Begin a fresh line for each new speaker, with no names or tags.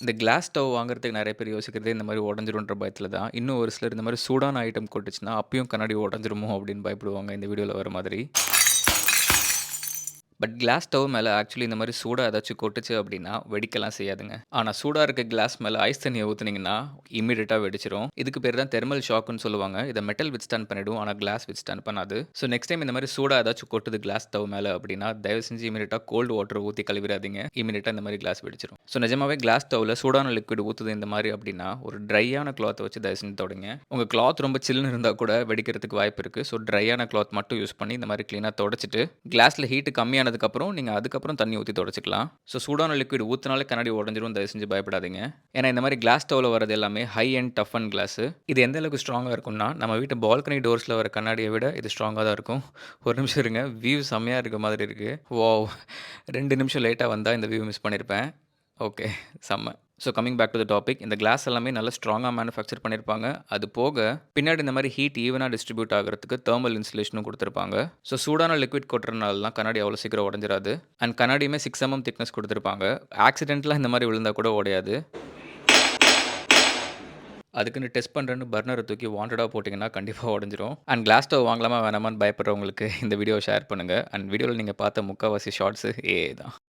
இந்த class stove வாங்குறதுக்கு நெறைய பேர் யோசிக்கிறதே இந்த மாரி உடைஞ்சிரும்ன்ற பயத்தில தான். இன்னும் ஒரு சிலர் இந்த மாரி சூடான ஐட்டம் கொட்டுச்சுன்னா, அப்பயும் கண்ணாடி உடைஞ்சிருமோ அப்படின்னு பயப்படுவாங்க இந்த வீடியோல வர மாதிரி. பட் கிளாஸ் ஸ்டவ் மேல ஆக்சுவலி இந்த மாரி சூடா ஏதாச்சும் கொட்டுச்சு அப்டின்னா, வெடிக்கலாம் செய்யாதுங்க. ஆனா சூடா இருக்க கிளாஸ் மேல ஐஸ் தண்ணிய ஊத்துனீங்கன்னா, இம்மீடியட்டா வெடிச்சிரும். இதுக்கு பேர் தான் தெர்மல் ஷாக்ன்னு சொல்லுவாங்க. இத மெட்டல் வித்ஸ்டாண்ட் பண்ணிடும். ஆனா கிளாஸ் வித்ஸ்டாண்ட் பண்ணாது. ஸோ நெக்ஸ்ட் டைம் இந்த மாரி சூடா ஏதாச்சும் கொட்டுது கிளாஸ் ஸ்டவ் மேல அப்டின்னா, தயவு செஞ்சு இம்மீடியட்டா கோல்ட் வாட்டர் ஊத்தி கழுவிறாதீங்க. இம்மீடியட்டா இந்த மாரி கிளாஸ் வெடிச்சிரும். ஸோ நிஜமாவே கிளாஸ் ஸ்டவ்ல சூடான லிக்விட் ஊத்துது இந்த மாரி அப்டின்னா, ஒரு ட்ரையான கிளாத்த வச்சு தயவு செஞ்சு தொடைங்க. உங்க கிளாத் ரொம்ப சில்லுன்னு இருந்தா கூட வெடிக்கிறதுக்கு வாய்ப்பு இருக்கு. ஸோ ட்ரையான கிளாத் மட்டும் யூஸ் பண்ணி இந்த மாரி கிளீனா தொடச்சிட்டு, கிளாஸ்ல ஹீட் கம்மியானதுக்கப்புறம் நீங்க அதுக்கப்புறம் தண்ணி ஊத்தி தொடச்சுக்கலாம். ஸோ சூடான லிக்விட் ஊத்துனாலே கண்ணாடி உடைஞ்சிரும். தயவு செஞ்சு பயப்படாதீங்க. ஏன்னா இந்த மாரி கிளாஸ் ஸ்டவ்ல வரது எல்லாமே high end tough and class. இது எந்த அளவுக்கு ஸ்ட்ராங்கா இருக்கும்னா, நம்ம வீட்டு பால்கனி டோர்ஸ்ல வர கண்ணாடிய விட இது ஸ்ட்ராங்கா தான் இருக்கும். ஒரு நிமிஷம் இருங்க. வியூ செம்மையா இருக்க மாதிரி இருக்கு. வாவ்! 2 நிமிஷம் லேட்டா வந்தா இந்த வியூ மிஸ் பண்ணியிருப்பேன். ஓகே. செம்ம. So coming back to the topic. இந்த கிளாஸ் எல்லாமே நல்லா ஸ்ட்ராங்கா மேனுஃபேக்சர் பண்ணியிருப்பாங்க. அது போக, பின்னாடி இந்த மாரி ஹீட் ஈவனா டிஸ்ட்ரிபியூட் ஆகுறதுக்கு தெர்மல் இன்சுலேஷனும் குடுத்திருப்பாங்க. ஸோ சூடான லிக்விட் கொட்டுறனால தான் கண்ணாடி அவ்வளோ சீக்கிரம் உடைஞ்சிராது. அண்ட் கண்ணாடியுமே 6 திக்னஸ் குடுத்திருப்பாங்க. ஆக்சிடென்டலா இந்த மாரி விழுந்தா கூட உடையாது. அதுக்குன்னு டெஸ்ட் பண்றேன்னு பர்னர தூக்கி வாண்டடா போட்டீங்கன்னா, கண்டிப்பா உடைஞ்சிரும். அண்ட் கிளாஸ் ஸ்டவ் வாங்கலாமா வேணாமான்னு பயப்படுறவங்களுக்கு இந்த வீடியோவ ஷேர் பண்ணுங்க. அண்ட் வீடியோல நீங்க பார்த்த முக்காவாசி ஷாட்ஸு ஏஐ தான்.